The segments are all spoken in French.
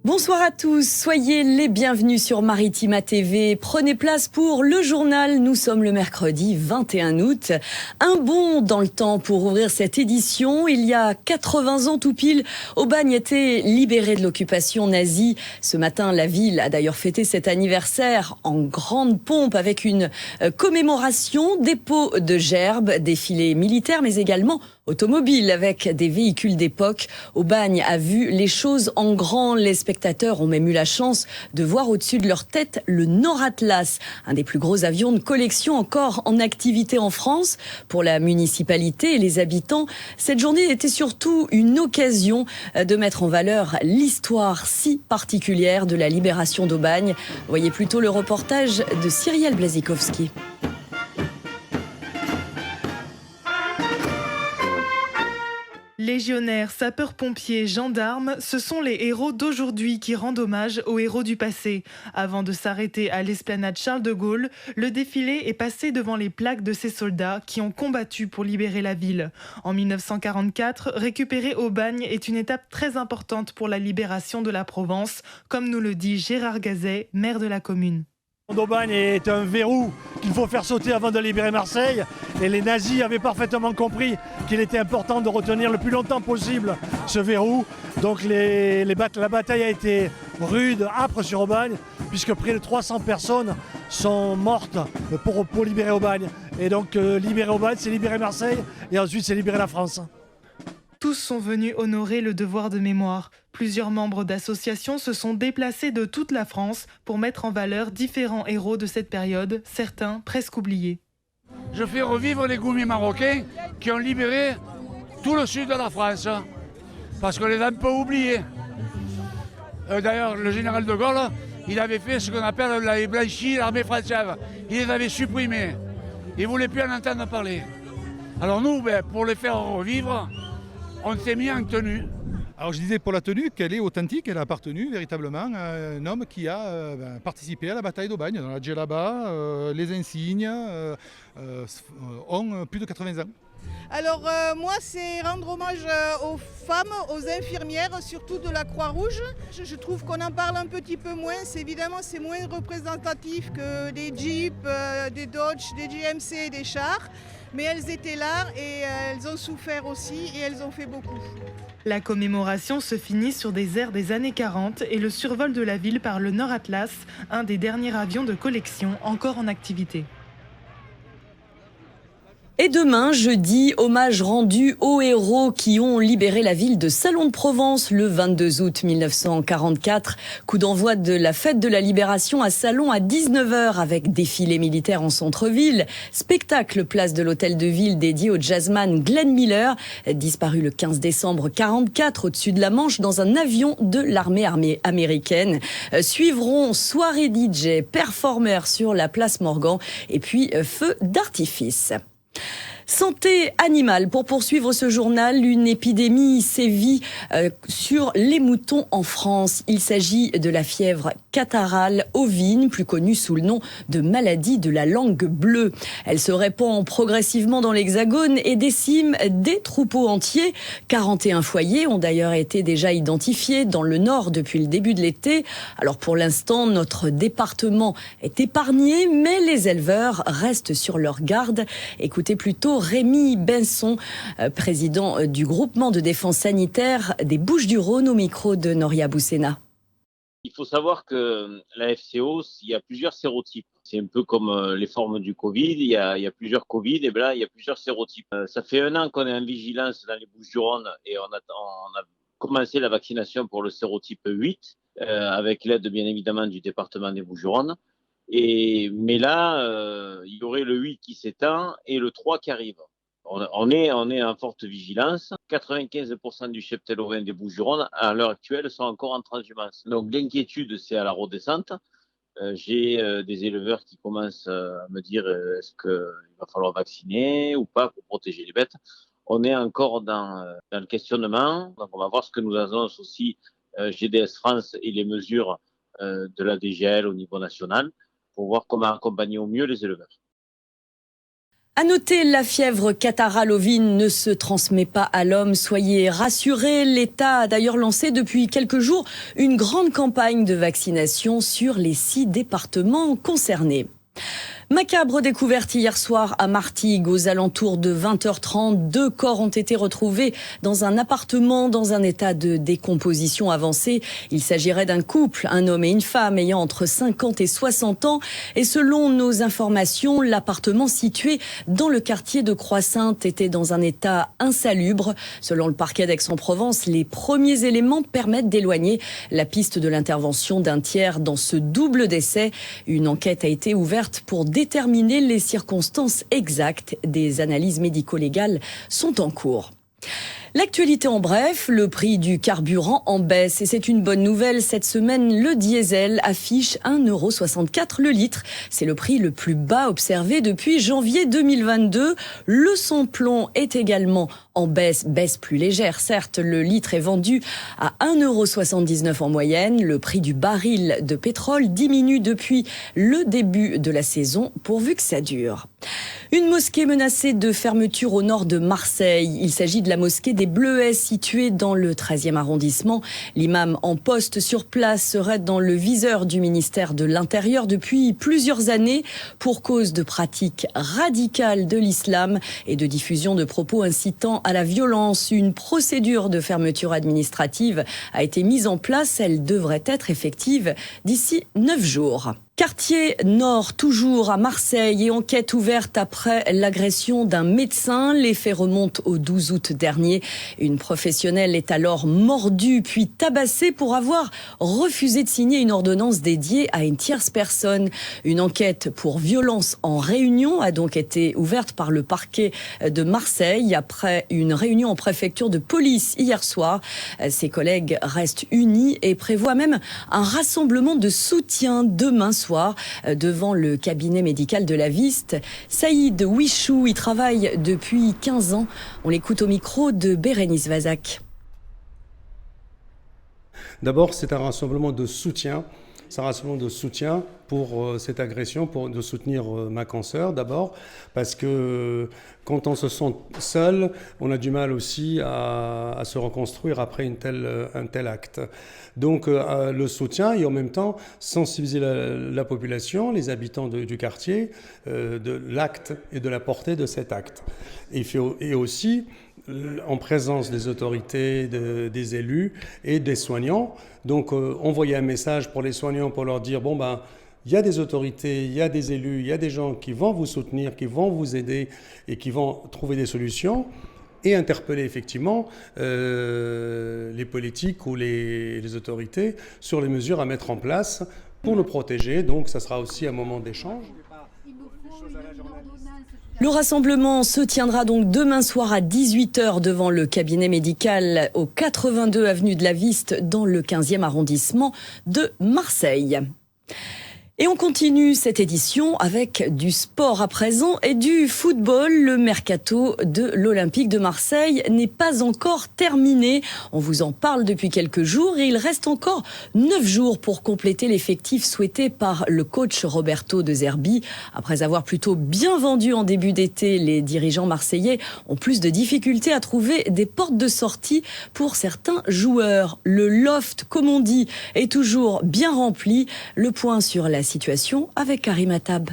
Bonsoir à tous, soyez les bienvenus sur Maritima TV. Prenez place pour le journal. Nous sommes le mercredi 21 août. Un bond dans le temps pour ouvrir cette édition. Il y a 80 ans tout pile, Aubagne était libérée de l'occupation nazie. Ce matin, la ville a d'ailleurs fêté cet anniversaire en grande pompe avec une commémoration, dépôt de gerbes, défilé militaire mais également automobile avec des véhicules d'époque. Aubagne a vu les choses en grand. Les spectateurs ont même eu la chance de voir au-dessus de leur tête le Nord Atlas, un des plus gros avions de collection encore en activité en France. Pour la municipalité et les habitants, cette journée était surtout une occasion de mettre en valeur l'histoire si particulière de la libération d'Aubagne. Voyez plutôt le reportage de Cyrielle Blazikowski. Légionnaires, sapeurs-pompiers, gendarmes, ce sont les héros d'aujourd'hui qui rendent hommage aux héros du passé. Avant de s'arrêter à l'esplanade Charles de Gaulle, le défilé est passé devant les plaques de ces soldats qui ont combattu pour libérer la ville. En 1944, récupérer Aubagne est une étape très importante pour la libération de la Provence, comme nous le dit Gérard Gazet, maire de la commune. Aubagne est un verrou qu'il faut faire sauter avant de libérer Marseille. Et les nazis avaient parfaitement compris qu'il était important de retenir le plus longtemps possible ce verrou. Donc la bataille a été rude, âpre sur Aubagne, puisque près de 300 personnes sont mortes pour libérer Aubagne. Et donc libérer Aubagne, c'est libérer Marseille et ensuite c'est libérer la France. Tous sont venus honorer le devoir de mémoire. Plusieurs membres d'associations se sont déplacés de toute la France pour mettre en valeur différents héros de cette période, certains presque oubliés. Je fais revivre les goumiers marocains qui ont libéré tout le sud de la France, parce qu'on les a un peu oubliés. D'ailleurs, le général de Gaulle, il avait fait ce qu'on appelle la blanchie l'armée française. Il les avait supprimés. Il ne voulait plus en entendre parler. Alors nous, pour les faire revivre, on s'est mis en tenue. Alors je disais pour la tenue qu'elle est authentique, elle a appartenu véritablement à un homme qui a participé à la bataille d'Aubagne. Dans la djellaba, les insignes ont plus de 80 ans. Alors moi c'est rendre hommage aux femmes, aux infirmières, surtout de la Croix-Rouge. Je trouve qu'on en parle un petit peu moins, c'est moins représentatif que des Jeeps, des Dodge, des GMC et des chars. Mais elles étaient là et elles ont souffert aussi et elles ont fait beaucoup. La commémoration se finit sur des airs des années 40 et le survol de la ville par le Nord Atlas, un des derniers avions de collection encore en activité. Et demain, jeudi, hommage rendu aux héros qui ont libéré la ville de Salon de Provence le 22 août 1944. Coup d'envoi de la fête de la Libération à Salon à 19h avec défilé militaire en centre-ville. Spectacle place de l'hôtel de ville dédié au jazzman Glenn Miller, disparu le 15 décembre 44 au-dessus de la Manche dans un avion de l'armée américaine. Suivront soirée DJ, performeurs sur la place Morgan et puis feu d'artifice. Santé animale. Pour poursuivre ce journal, une épidémie sévit sur les moutons en France. Il s'agit de la fièvre catarrhale ovine, plus connue sous le nom de maladie de la langue bleue. Elle se répand progressivement dans l'Hexagone et décime des troupeaux entiers. 41 foyers ont d'ailleurs été déjà identifiés dans le Nord depuis le début de l'été. Alors pour l'instant, notre département est épargné, mais les éleveurs restent sur leur garde. Écoutez plutôt Rémi Benson, président du groupement de défense sanitaire des Bouches-du-Rhône au micro de Noria Boussena. Il faut savoir que la FCO, il y a plusieurs sérotypes. C'est un peu comme les formes du Covid, il y a plusieurs Covid et là il y a plusieurs sérotypes. Ça fait 1 an qu'on est en vigilance dans les Bouches-du-Rhône et on a commencé la vaccination pour le sérotype 8 avec l'aide bien évidemment du département des Bouches-du-Rhône. Mais là, il y aurait le 8 qui s'éteint et le 3 qui arrive. On est en forte vigilance. 95% du cheptel ovin des Bouches-du-Rhône, à l'heure actuelle, sont encore en transhumance. Donc l'inquiétude, c'est à la redescente. J'ai des éleveurs qui commencent à me dire est-ce qu'il va falloir vacciner ou pas pour protéger les bêtes. On est encore dans le questionnement. Donc on va voir ce que nous annonce aussi GDS France et les mesures de la DGL au niveau national, pour voir comment accompagner au mieux les éleveurs. À noter, la fièvre catarrhale ovine ne se transmet pas à l'homme. Soyez rassurés, l'État a d'ailleurs lancé depuis quelques jours une grande campagne de vaccination sur les 6 départements concernés. Macabre découverte hier soir à Martigues, aux alentours de 20h30. 2 corps ont été retrouvés dans un appartement dans un état de décomposition avancée. Il s'agirait d'un couple, un homme et une femme ayant entre 50 et 60 ans. Et selon nos informations, l'appartement situé dans le quartier de Croix-Sainte était dans un état insalubre. Selon le parquet d'Aix-en-Provence, les premiers éléments permettent d'éloigner la piste de l'intervention d'un tiers dans ce double décès. Une enquête a été ouverte pour déterminer les circonstances exactes. Des analyses médico-légales sont en cours. L'actualité en bref, le prix du carburant en baisse. Et c'est une bonne nouvelle. Cette semaine, le diesel affiche 1,64 € le litre. C'est le prix le plus bas observé depuis janvier 2022. Le sans-plomb est également en baisse plus légère. Certes, le litre est vendu à 1,79 € en moyenne. Le prix du baril de pétrole diminue depuis le début de la saison, pourvu que ça dure. Une mosquée menacée de fermeture au nord de Marseille. Il s'agit de la mosquée des Bleuets, située dans le 13e arrondissement. L'imam en poste sur place serait dans le viseur du ministère de l'Intérieur depuis plusieurs années pour cause de pratiques radicales de l'islam et de diffusion de propos incitant à la violence. Une procédure de fermeture administrative a été mise en place. Elle devrait être effective d'ici 9 jours. Quartier Nord, toujours à Marseille, et enquête ouverte après l'agression d'un médecin. Les faits remontent au 12 août dernier. Une professionnelle est alors mordue puis tabassée pour avoir refusé de signer une ordonnance dédiée à une tierce personne. Une enquête pour violence en réunion a donc été ouverte par le parquet de Marseille après une réunion en préfecture de police hier soir. Ses collègues restent unis et prévoient même un rassemblement de soutien demain soir devant le cabinet médical de la Viste. Saïd Wichou y travaille depuis 15 ans. On l'écoute au micro de Bérénice Vazac. D'abord, c'est un rassemblement de soutien. C'est un rassemblement de soutien pour cette agression, pour de soutenir ma consoeur d'abord, parce que quand on se sent seul, on a du mal aussi à se reconstruire après un tel acte. Donc le soutien et en même temps sensibiliser la population, les habitants du quartier, de l'acte et de la portée de cet acte. Et aussi en présence des autorités, des élus et des soignants. Donc envoyer un message pour les soignants pour leur dire il y a des autorités, il y a des élus, il y a des gens qui vont vous soutenir, qui vont vous aider et qui vont trouver des solutions, et interpeller effectivement les politiques ou les autorités sur les mesures à mettre en place pour nous protéger. Donc ça sera aussi un moment d'échange. Le rassemblement se tiendra donc demain soir à 18h devant le cabinet médical au 82 avenue de la Viste dans le 15e arrondissement de Marseille. Et on continue cette édition avec du sport à présent et du football. Le mercato de l'Olympique de Marseille n'est pas encore terminé. On vous en parle depuis quelques jours et il reste encore 9 jours pour compléter l'effectif souhaité par le coach Roberto De Zerbi. Après avoir plutôt bien vendu en début d'été, les dirigeants marseillais ont plus de difficultés à trouver des portes de sortie pour certains joueurs. Le loft, comme on dit, est toujours bien rempli. Le point sur la situation avec Karim Attab.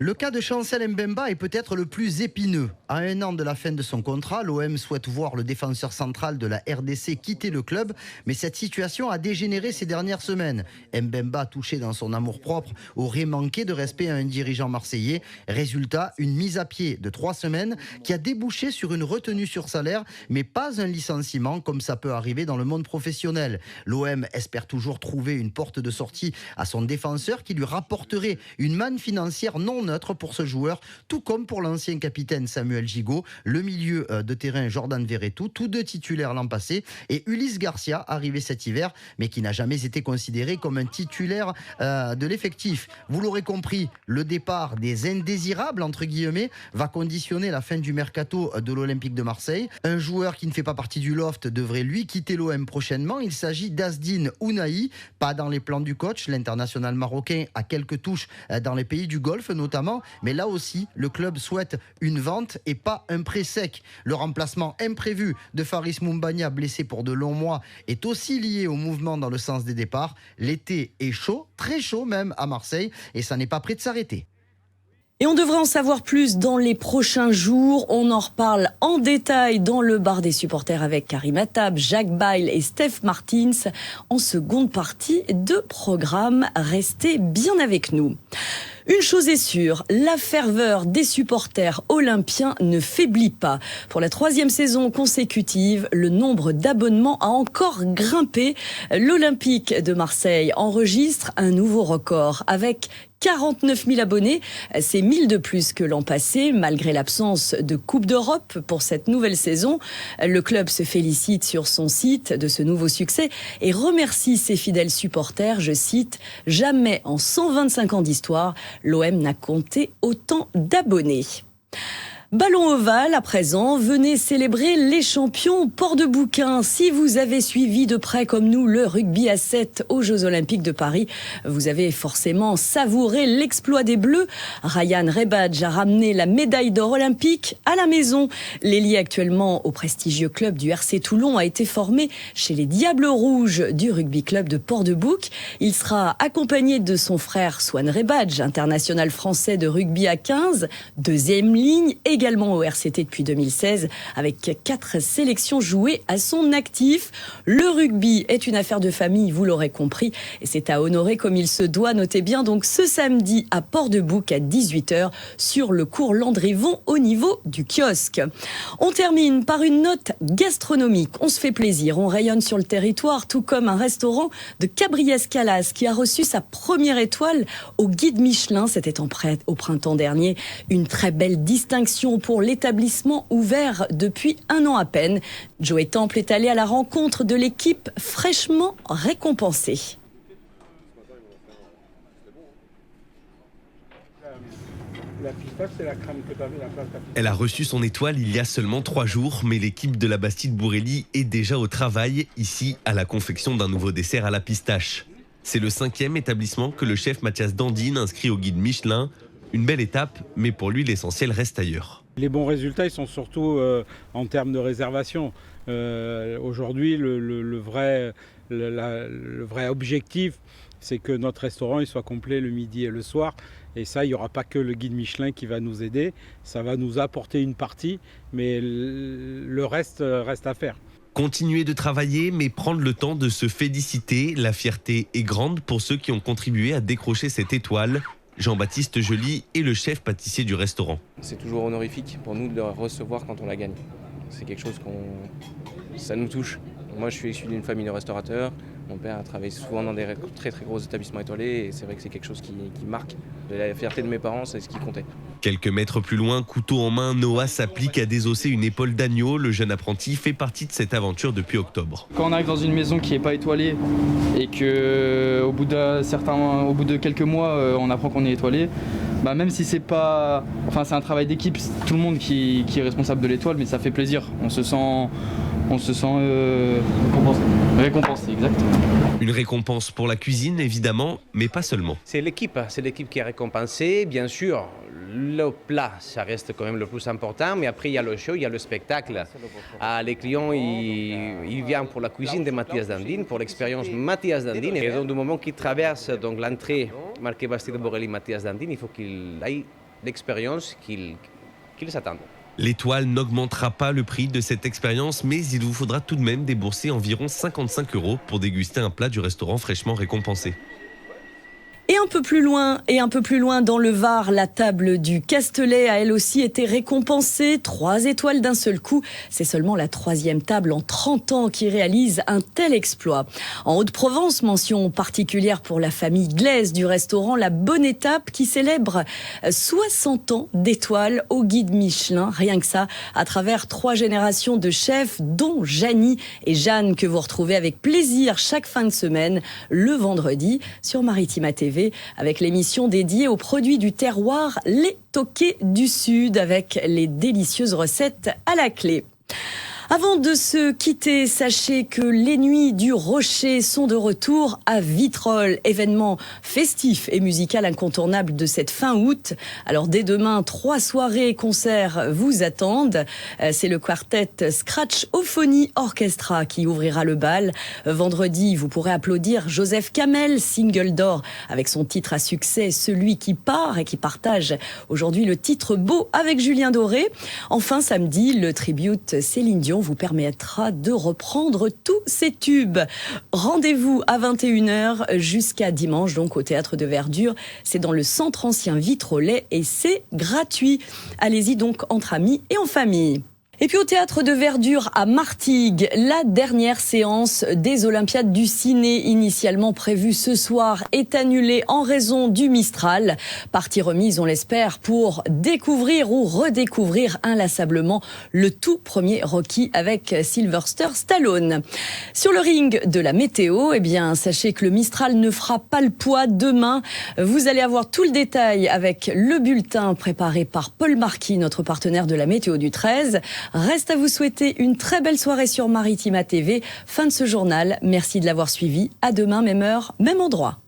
Le cas de Chancel Mbemba est peut-être le plus épineux. À 1 an de la fin de son contrat, l'OM souhaite voir le défenseur central de la RDC quitter le club, mais cette situation a dégénéré ces dernières semaines. Mbemba, touché dans son amour-propre, aurait manqué de respect à un dirigeant marseillais. Résultat, une mise à pied de 3 semaines qui a débouché sur une retenue sur salaire, mais pas un licenciement comme ça peut arriver dans le monde professionnel. L'OM espère toujours trouver une porte de sortie à son défenseur qui lui rapporterait une manne financière non neutre pour ce joueur, tout comme pour l'ancien capitaine Samuel Emmanuel Gigot, le milieu de terrain Jordan Verretou, tous deux titulaires l'an passé, et Ulysse Garcia, arrivé cet hiver, mais qui n'a jamais été considéré comme un titulaire de l'effectif. Vous l'aurez compris, le départ des indésirables, entre guillemets, va conditionner la fin du mercato de l'Olympique de Marseille. Un joueur qui ne fait pas partie du loft devrait lui quitter l'OM prochainement. Il s'agit d'Azdine Ounahi, pas dans les plans du coach. L'international marocain a quelques touches dans les pays du Golfe notamment, mais là aussi, le club souhaite une vente et pas un prêt sec. Le remplacement imprévu de Faris Moumbagna, blessé pour de longs mois, est aussi lié au mouvement dans le sens des départs. L'été est chaud, très chaud même à Marseille, et ça n'est pas prêt de s'arrêter. Et on devrait en savoir plus dans les prochains jours. On en reparle en détail dans le bar des supporters avec Karim Attab, Jacques Bail et Steph Martins en seconde partie de programme. Restez bien avec nous. Une chose est sûre, la ferveur des supporters olympiens ne faiblit pas. Pour la 3e saison consécutive, le nombre d'abonnements a encore grimpé. L'Olympique de Marseille enregistre un nouveau record avec 49 000 abonnés, c'est 1000 de plus que l'an passé, malgré l'absence de Coupe d'Europe pour cette nouvelle saison. Le club se félicite sur son site de ce nouveau succès et remercie ses fidèles supporters, je cite, « Jamais en 125 ans d'histoire, l'OM n'a compté autant d'abonnés ». Ballon ovale, à présent, venez célébrer les champions Port-de-Bouquin. Si vous avez suivi de près comme nous le rugby à 7 aux Jeux Olympiques de Paris, vous avez forcément savouré l'exploit des Bleus. Ryan Rebadge a ramené la médaille d'or olympique à la maison. L'ailier actuellement au prestigieux club du RC Toulon a été formé chez les Diables Rouges du rugby club de Port-de-Bouc. Il sera accompagné de son frère Swan Rebadge, international français de rugby à 15, deuxième ligne, également au RCT depuis 2016, avec 4 sélections jouées à son actif. Le rugby est une affaire de famille, vous l'aurez compris, et c'est à honorer comme il se doit. Notez bien donc ce samedi à Port-de-Bouc à 18h sur le cours Landrivon au niveau du kiosque. On termine par une note gastronomique. On se fait plaisir, on rayonne sur le territoire, tout comme un restaurant de Cabriès-Calas qui a reçu sa première étoile au guide Michelin. C'était au printemps dernier. Une très belle distinction pour l'établissement ouvert depuis 1 an à peine. Joey Temple est allé à la rencontre de l'équipe fraîchement récompensée. Elle a reçu son étoile il y a seulement 3 jours, mais l'équipe de la Bastide-Bourrelly est déjà au travail, ici, à la confection d'un nouveau dessert à la pistache. C'est le 5e établissement que le chef Mathias Dandine inscrit au guide Michelin. Une belle étape, mais pour lui, l'essentiel reste ailleurs. Les bons résultats, ils sont surtout en termes de réservation. Aujourd'hui, le vrai objectif, c'est que notre restaurant il soit complet le midi et le soir. Et ça, il n'y aura pas que le guide Michelin qui va nous aider. Ça va nous apporter une partie, mais le reste reste à faire. Continuer de travailler, mais prendre le temps de se féliciter. La fierté est grande pour ceux qui ont contribué à décrocher cette étoile. Jean-Baptiste Joly est le chef pâtissier du restaurant. C'est toujours honorifique pour nous de le recevoir quand on la gagne. C'est quelque chose ça nous touche. Moi, je suis issu d'une famille de restaurateurs. Mon père a travaillé souvent dans des très très gros établissements étoilés et c'est vrai que c'est quelque chose qui marque. La fierté de mes parents, c'est ce qui comptait. Quelques mètres plus loin, couteau en main, Noah s'applique à désosser une épaule d'agneau. Le jeune apprenti fait partie de cette aventure depuis octobre. Quand on arrive dans une maison qui n'est pas étoilée et qu'au bout de quelques mois, on apprend qu'on est étoilé, même si c'est pas, c'est un travail d'équipe, c'est tout le monde qui est responsable de l'étoile, mais ça fait plaisir. On se sent récompensé, exactement. Une récompense pour la cuisine, évidemment, mais pas seulement. C'est l'équipe qui est récompensée. Bien sûr, le plat, ça reste quand même le plus important, mais après, il y a le show, il y a le spectacle. Les clients, ils viennent pour la cuisine de Mathias Dandine, pour l'expérience Mathias Dandine. Et donc, du moment qu'ils traversent l'entrée marquée Bastide-Bourrelly Mathias Dandine, il faut qu'ils aient l'expérience qu'ils s'attendent. L'étoile n'augmentera pas le prix de cette expérience, mais il vous faudra tout de même débourser environ 55 € pour déguster un plat du restaurant fraîchement récompensé. Et un peu plus loin dans le Var, la table du Castelet a elle aussi été récompensée. 3 étoiles d'un seul coup. C'est seulement la 3e table en 30 ans qui réalise un tel exploit. En Haute-Provence, mention particulière pour la famille Glaise du restaurant La Bonne Étape qui célèbre 60 ans d'étoiles au guide Michelin. Rien que ça, à travers 3 générations de chefs, dont Janie et Jeanne, que vous retrouvez avec plaisir chaque fin de semaine, le vendredi, sur Maritima TV, avec l'émission dédiée aux produits du terroir, les toqués du Sud, avec les délicieuses recettes à la clé. Avant de se quitter, sachez que les Nuits du Rocher sont de retour à Vitrolles, événement festif et musical incontournable de cette fin août. Alors dès demain, 3 soirées et concerts vous attendent. C'est le quartet Scratch-Ophonie Orchestra qui ouvrira le bal. Vendredi, vous pourrez applaudir Joseph Kamel, single d'or avec son titre à succès, Celui qui part, et qui partage aujourd'hui le titre Beau avec Julien Doré. Enfin, samedi, le tribute Céline Dion vous permettra de reprendre tous ces tubes. Rendez-vous à 21h jusqu'à dimanche, donc au Théâtre de Verdure. C'est dans le centre ancien Vitrolais et c'est gratuit. Allez-y donc entre amis et en famille. Et puis au Théâtre de Verdure à Martigues, la dernière séance des Olympiades du ciné initialement prévue ce soir est annulée en raison du Mistral. Partie remise, on l'espère, pour découvrir ou redécouvrir inlassablement le tout premier Rocky avec Sylvester Stallone. Sur le ring de la météo, eh bien, sachez que le Mistral ne fera pas le poids demain. Vous allez avoir tout le détail avec le bulletin préparé par Paul Marquis, notre partenaire de la météo du 13. Reste à vous souhaiter une très belle soirée sur Maritima TV. Fin de ce journal. Merci de l'avoir suivi. À demain, même heure, même endroit.